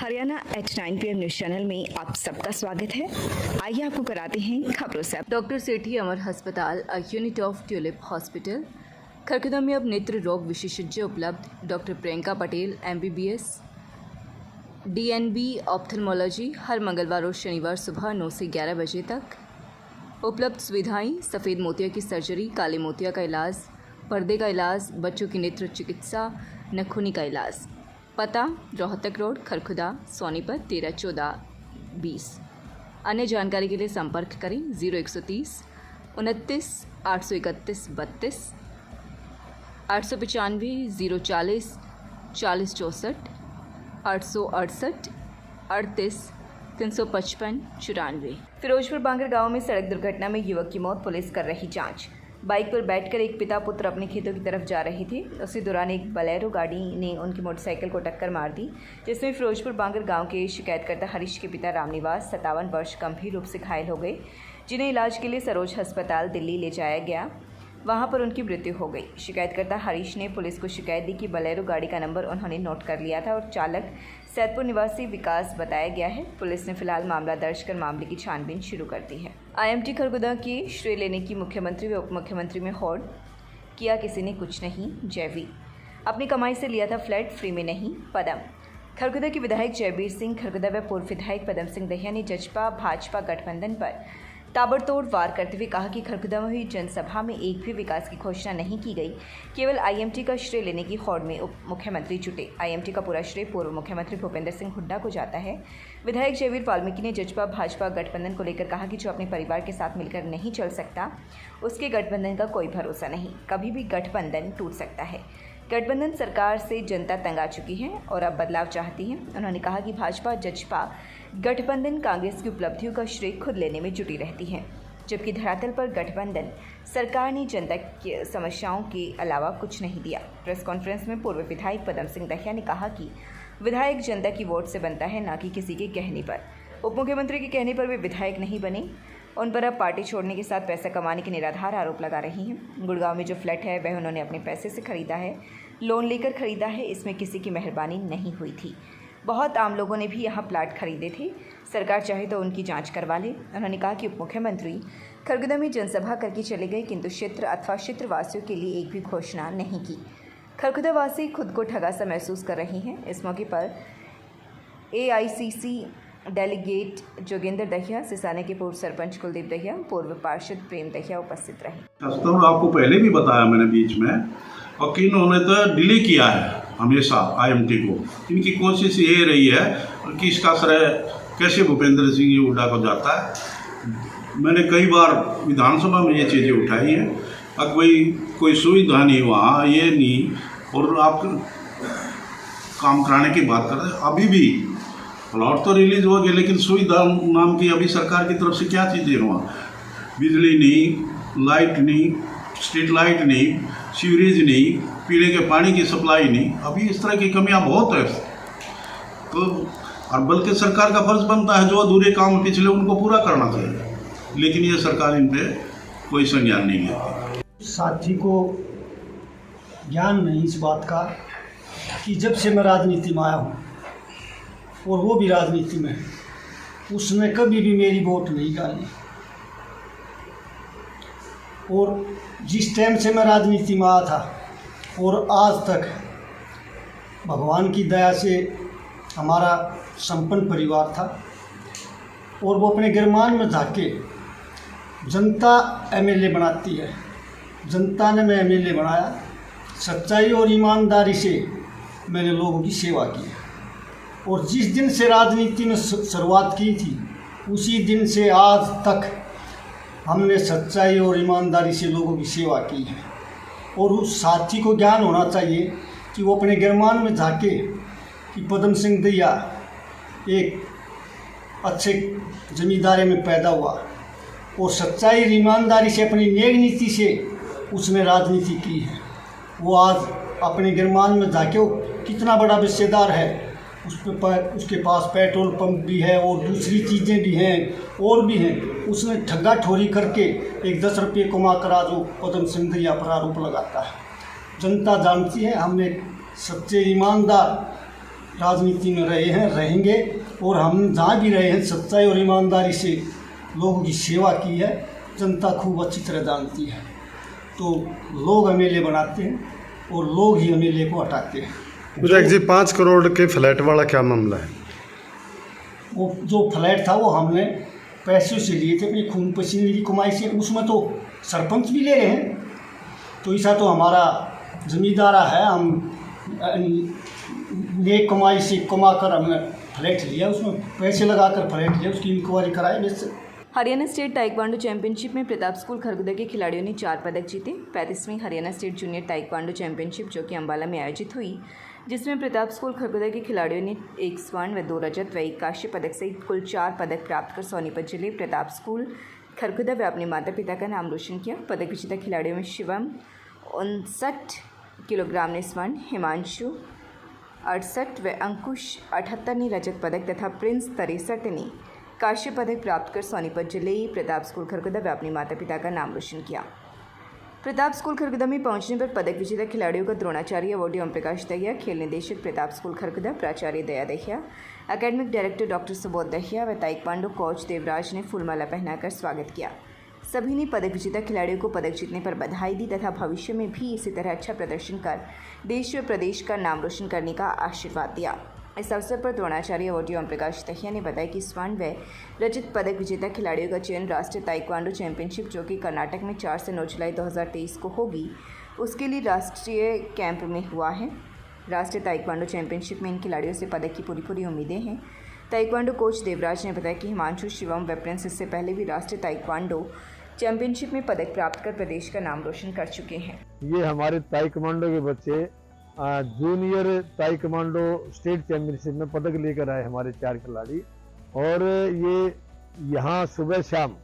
Haryana at 9 PM news channel में आप सबका स्वागत है। आइए आपको कराते हैं खबरों से। डॉक्टर सेठी अमर अस्पताल, a unit of tulip hospital Kharkhoda में अब नेत्र रोग विशेषज्ञ उपलब्ध। Doctor Priyanka Patel MBBS DNB ophthalmology हर मंगलवार और शनिवार सुबह 9 से 11 बजे तक। उपलब्ध सुविधाएं: सफ़ेद मोतिया की सर्जरी, काले मोतिया का इलाज, पर्दे का इलाज, बच्चों की नेत्र चिकित्सा, नखूनी का इलाज। पता: रोहतक रोड, खरखुदा, सोनीपत 131420। अन्य जानकारी के लिए संपर्क करें 0130 29 831 32, 895 040 40 64, 868 38 355 94। फिरोजपुर बांगर गांव में सड़क दुर्घटना में युवक की मौत, पुलिस कर रही जांच। बाइक पर बैठकर एक पिता पुत्र अपने खेतों की तरफ जा रहे थे। उसी दौरान एक बलेरो गाड़ी ने उनकी मोटरसाइकिल को टक्कर मार दी, जिसमें फिरोजपुर बांगर गांव के शिकायतकर्ता हरीश के पिता रामनिवास 57 वर्ष गंभीर रूप से घायल हो गए, जिन्हें इलाज के लिए सरोज अस्पताल दिल्ली ले जाया गया। वहां पर उनकी मृत्यु हो गई। शिकायतकर्ता हरीश ने पुलिस को शिकायत दी कि बलेरो गाड़ी का नंबर उन्होंने नोट कर लिया था और चालक सैदपुर निवासी विकास बताया गया है। पुलिस ने फिलहाल मामला दर्ज कर मामले की छानबीन शुरू कर दी है। IMT खरगोदा की श्रेय लेने की मुख्यमंत्री व उप मुख्यमंत्री में होड़, किया किसी ने कुछ नहीं, जयवीर। अपनी कमाई से लिया था फ्लैट, फ्री में नहीं, पदम। खरगोदा के विधायक जयवीर सिंह खरगोदा व पूर्व विधायक पदम सिंह दहिया ने जजपा भाजपा गठबंधन पर ताबड़तोड़ वार करते हुए कहा कि खरगोदा में हुई जनसभा में एक भी विकास की घोषणा नहीं की गई, केवल IMT का श्रेय लेने की होड़ में उप मुख्यमंत्री जुटे। IMT का पूरा श्रेय पूर्व मुख्यमंत्री भूपेंद्र सिंह हुड्डा को जाता है। विधायक जयवीर वाल्मीकि ने जजपा भाजपा गठबंधन को लेकर कहा कि जो अपने परिवार के साथ मिलकर नहीं चल सकता, उसके गठबंधन का कोई भरोसा नहीं, कभी भी गठबंधन टूट सकता है। गठबंधन सरकार से जनता तंग आ चुकी है और अब बदलाव चाहती है। उन्होंने कहा कि भाजपा जजपा गठबंधन कांग्रेस की उपलब्धियों का श्रेय खुद लेने में जुटी रहती है, जबकि धरातल पर गठबंधन सरकार ने जनता की समस्याओं के अलावा कुछ नहीं दिया। प्रेस कॉन्फ्रेंस में पूर्व विधायक पदम सिंह दहिया ने कहा कि विधायक जनता की वोट से बनता है, न कि किसी के कहने पर। उप मुख्यमंत्री के कहने पर वे विधायक नहीं बने। उन पर अब पार्टी छोड़ने के साथ पैसा कमाने के निराधार आरोप लगा रही हैं। गुड़गांव में जो फ्लैट है वह उन्होंने अपने पैसे से खरीदा है, लोन लेकर खरीदा है, इसमें किसी की मेहरबानी नहीं हुई थी। बहुत आम लोगों ने भी यहाँ प्लाट खरीदे थे, सरकार चाहे तो उनकी जांच करवा ले। उन्होंने कहा कि उप मुख्यमंत्री खरगोदा में जनसभा करके चले गए, किंतु क्षेत्र अथवा क्षेत्रवासियों के लिए एक भी घोषणा नहीं की। खरगोदा वासी खुद को ठगा सा महसूस कर रहे हैं। इस मौके पर AICC डेलीगेट जोगेंद्र दहिया, सिसाने के पूर्व सरपंच कुलदीप दहिया, पूर्व पार्षद प्रेम दहिया उपस्थित रहे। आपको पहले भी बताया मैंने बीच में, और कि इन्होंने तो डिले किया है हमेशा IMT को। इनकी कोशिश ये रही है कि इसका श्रेय कैसे भूपेंद्र सिंह जी हुड्डा को जाता है। मैंने कई बार विधानसभा में ये चीज़ें उठाई है। अब कोई सुविधा नहीं वहाँ, ये नहीं, और आप काम कराने की बात कर रहे हैं। अभी भी प्लॉट तो रिलीज हो गए, लेकिन सुविधा नाम की अभी सरकार की तरफ से क्या चीज़ें हुआ? बिजली नहीं, लाइट नहीं, स्ट्रीट लाइट नहीं, सीवरेज नहीं, पीने के पानी की सप्लाई नहीं। अभी इस तरह की कमियां बहुत है। तो और बल्कि सरकार का फर्ज बनता है जो अधूरे काम पिछले उनको पूरा करना चाहिए, लेकिन ये सरकार इन पे कोई संज्ञान नहीं लेती। साथी को ज्ञान नहीं इस बात का कि जब से मैं राजनीति में आया हूँ, और वो भी राजनीति में, उसने कभी भी मेरी वोट नहीं डाली। और जिस टाइम से मैं राजनीति में आया था और आज तक भगवान की दया से हमारा संपन्न परिवार था, और वो अपने गिरमान में जाके जनता MLA बनाती है। जनता ने मैं MLA बनाया, सच्चाई और ईमानदारी से मैंने लोगों की सेवा की। और जिस दिन से राजनीति में शुरुआत की थी, उसी दिन से आज तक हमने सच्चाई और ईमानदारी से लोगों की सेवा की है। और उस साथी को ज्ञान होना चाहिए कि वो अपने गिरमान में जाके कि पदम सिंह दहिया एक अच्छे जमींदारी में पैदा हुआ और सच्चाई और ईमानदारी से अपनी नेक नीति से उसने राजनीति की है। वो आज अपने गिरमान में जाके वो कितना बड़ा हिस्सेदार है, उसके पास पेट्रोल पंप भी है और दूसरी चीज़ें भी हैं और भी हैं। उसने ठग्गा ठोरी करके एक 10 रुपये कमा कर आज वो पदम सिंह दहिया पर आरोप लगाता है। जनता जानती है, हम एक सच्चे ईमानदार राजनीति में रहे हैं, रहेंगे, और हम जहाँ भी रहे हैं सच्चाई और ईमानदारी से लोगों की सेवा की है। जनता खूब अच्छी तरह जानती है। तो लोग एमएलए बनाते हैं और लोग ही एमएलए को हटाते हैं। विधायक जी, 5 करोड़ के फ्लैट वाला क्या मामला है? वो जो फ्लैट था वो हमने पैसे से लिए थे, अपनी खून पसीने की कमाई से। उसमें तो सरपंच भी ले रहे हैं, तो ऐसा तो हमारा जमींदारा है। हम नेक कमाई से कमा कर हमने फ्लैट लिया, उसमें पैसे लगाकर फ्लैट लिया, उसकी इंक्वायरी कराई। जैसे हरियाणा स्टेट ताइक्वांडो चैंपियनशिप में प्रताप स्कूल खरगोदा के खिलाड़ियों ने 4 पदक जीते। 35वीं Haryana state junior taekwondo championship जो कि अंबाला में आयोजित हुई, जिसमें प्रताप स्कूल खरगोदा के खिलाड़ियों ने 1 स्वर्ण व 2 रजत व 1 कांस्य पदक सहित कुल 4 पदक प्राप्त कर सोनीपत जिले प्रताप स्कूल खरगोदा व अपने माता पिता का नाम रोशन किया। पदक विजेता खिलाड़ियों में शिवम 59 किलोग्राम ने स्वर्ण, हिमांशु 68 व अंकुश 78 ने रजत पदक तथा प्रिंस 63 ने कांस्य पदक प्राप्त कर सोनीपत जिले प्रताप स्कूल खरगोदा व अपने माता पिता का नाम रोशन किया। प्रताप स्कूल खरगोदा में पहुंचने पर पदक विजेता खिलाड़ियों का द्रोणाचार्य अवॉर्डी ओम प्रकाश दहिया, खेल निदेशक प्रताप स्कूल खरगोदा प्राचार्य Daya Dahiya, academic director doctor Subodh Dahiya व ताइक्वांडो कोच देवराज ने फूलमाला पहनाकर स्वागत किया। सभी ने पदक विजेता खिलाड़ियों को पदक जीतने पर बधाई दी तथा भविष्य में भी इसी तरह अच्छा प्रदर्शन कर देश व प्रदेश का नाम रोशन करने का आशीर्वाद दिया। इस अवसर पर द्रोणाचार्य अवॉर्डी ओम प्रकाश दहिया ने बताया कि स्वर्ण व रजत पदक विजेता खिलाड़ियों का चयन राष्ट्रीय ताइक्वांडो चैंपियनशिप जो कि कर्नाटक में 4 से 9 जुलाई 2023 को होगी, उसके लिए राष्ट्रीय कैंप में हुआ है। राष्ट्रीय ताइक्वांडो चैंपियनशिप में इन खिलाड़ियों से पदक की पूरी उम्मीदें हैं। ताइक्वांडो कोच देवराज ने बताया कि हिमांशु, शिवम व प्रिंस इससे पहले भी राष्ट्रीय ताइक्वांडो चैंपियनशिप में पदक प्राप्त कर प्रदेश का नाम रोशन कर चुके हैं। ये हमारे ताइक्वांडो के बच्चे जूनियर ताइक्वांडो स्टेट चैंपियनशिप में पदक लेकर आए हमारे 4 खिलाड़ी। और ये यहाँ सुबह शाम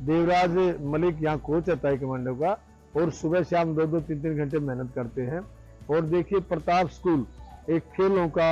देवराज मलिक यहाँ कोच है ताइक्वांडो का, और सुबह शाम 2-2, 3-3 घंटे मेहनत करते हैं। और देखिए प्रताप स्कूल एक खेलों का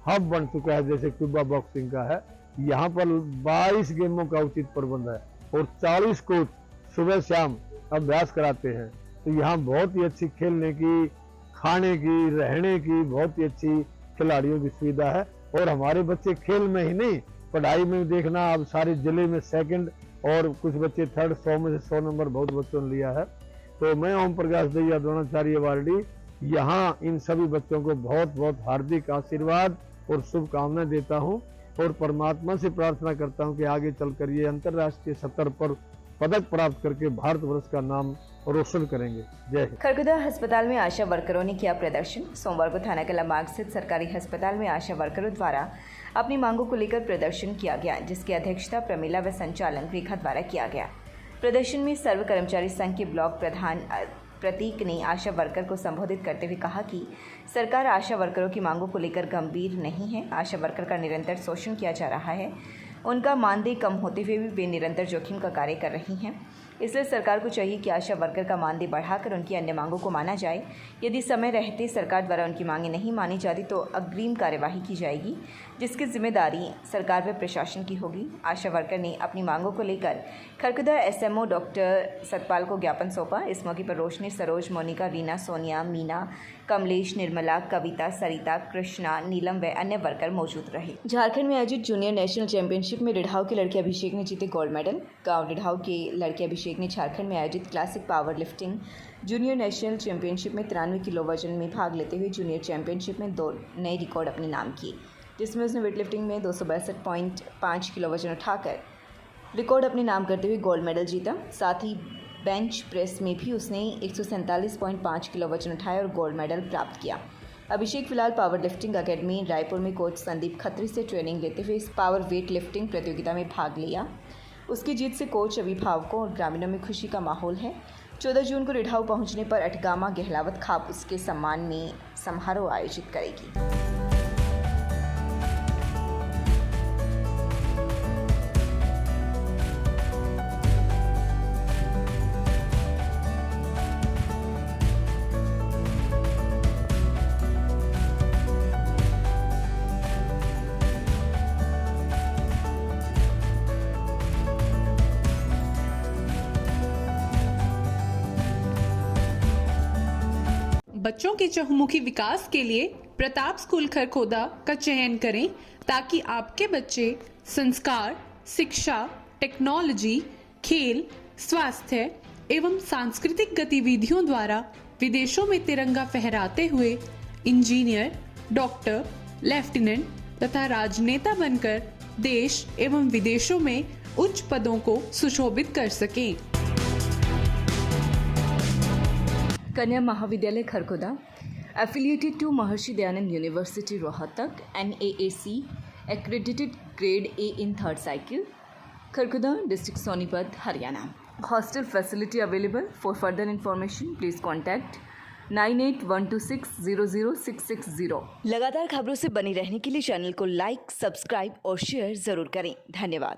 हब बन चुका है, जैसे क्यूबा बॉक्सिंग का है। यहाँ पर 22 गेमों का उचित प्रबंध है और 40 कोच सुबह शाम अभ्यास कराते हैं। तो यहाँ बहुत ही अच्छी खेलने की, खाने की, रहने की बहुत ही अच्छी खिलाड़ियों की सुविधा है। और हमारे बच्चे खेल में ही नहीं, पढ़ाई में देखना, अब सारे जिले में सेकंड और कुछ बच्चे थर्ड, 100 में से 100 नंबर बहुत बच्चों ने लिया है। तो मैं ओम प्रकाश दहिया द्रोणाचार्य अवॉर्डी यहाँ इन सभी बच्चों को बहुत बहुत हार्दिक आशीर्वाद और शुभकामनाएं देता हूँ और परमात्मा से प्रार्थना करता हूँ कि आगे चलकर ये अंतर्राष्ट्रीय स्तर पर पदक प्राप्त करके भारतवर्ष का नाम रोशन करेंगे। जय हिंद। खरगोदा अस्पताल में आशा वर्करों ने किया प्रदर्शन। सोमवार को थाना कला मार्ग स्थित सरकारी अस्पताल में आशा वर्करों द्वारा अपनी मांगों को लेकर प्रदर्शन किया गया, जिसकी अध्यक्षता प्रमिला व संचालन रेखा द्वारा किया गया। प्रदर्शन में सर्व कर्मचारी संघ के ब्लॉक प्रधान प्रतीक ने आशा वर्कर को संबोधित करते हुए कहा कि सरकार आशा वर्करों की मांगों को लेकर गंभीर नहीं है। आशा वर्कर का निरंतर शोषण किया जा रहा है। उनका मानदेय कम होते हुए भी वे निरंतर जोखिम का कार्य कर रही हैं। इसलिए सरकार को चाहिए कि आशा वर्कर का मानदेय बढ़ाकर उनकी अन्य मांगों को माना जाए। यदि समय रहते सरकार द्वारा उनकी मांगें नहीं मानी जाती तो अग्रिम कार्यवाही की जाएगी, जिसकी जिम्मेदारी सरकार व प्रशासन की होगी। आशा वर्कर ने अपनी मांगों को लेकर खरगोदा एसएमओ डॉक्टर सतपाल को ज्ञापन सौंपा। इस मौके पर रोशनी, सरोज, मोनिका, रीना, सोनिया, मीना, कमलेश, निर्मला, कविता, सरिता, कृष्णा, नीलम व अन्य वर्कर मौजूद रहे। झारखंड में आयोजित जूनियर नेशनल चैंपियनशिप में रिढ़ाव के लड़के अभिषेक ने जीते गोल्ड मेडल। गांव रिढ़ाव के लड़के अभिषेक ने झारखंड में आयोजित classic power lifting junior national championship में 93 किलो वजन में भाग लेते हुए जूनियर चैंपियनशिप में 2 नए रिकॉर्ड अपने नाम किए, जिसमें उसने वेट लिफ्टिंग में 262.5 किलो वजन उठाकर रिकॉर्ड अपने नाम करते हुए गोल्ड मेडल जीता। साथ ही बेंच प्रेस में भी उसने 147.5 किलो वजन उठाया और गोल्ड मेडल प्राप्त किया। अभिषेक फिलहाल पावर लिफ्टिंग अकेडमी रायपुर में कोच संदीप खत्री से ट्रेनिंग लेते हुए इस पावर वेट लिफ्टिंग प्रतियोगिता में भाग लिया। उसकी जीत से कोच, अभिभावकों और ग्रामीणों में खुशी का माहौल है। 14 जून को रिढ़ाव पहुंचने पर अटगामा गहलावत खाप उसके सम्मान में समारोह आयोजित करेगी। बच्चों के चहुमुखी विकास के लिए प्रताप स्कूल खरखोदा का चयन करें ताकि आपके बच्चे संस्कार, शिक्षा, टेक्नोलॉजी, खेल, स्वास्थ्य एवं सांस्कृतिक गतिविधियों द्वारा विदेशों में तिरंगा फहराते हुए इंजीनियर, डॉक्टर, लेफ्टिनेंट तथा राजनेता बनकर देश एवं विदेशों में उच्च पदों को सुशोभित कर सकें। कन्या महाविद्यालय Kharkhoda affiliated to Maharishi Dayanand University Rohtak, NAAC accredited grade A in third cycle, Kharkhoda district Sonipat, Haryana. Hostel facility available. For further information please contact 9812600660। लगातार खबरों से बनी रहने के लिए चैनल को लाइक, सब्सक्राइब और शेयर जरूर करें। धन्यवाद।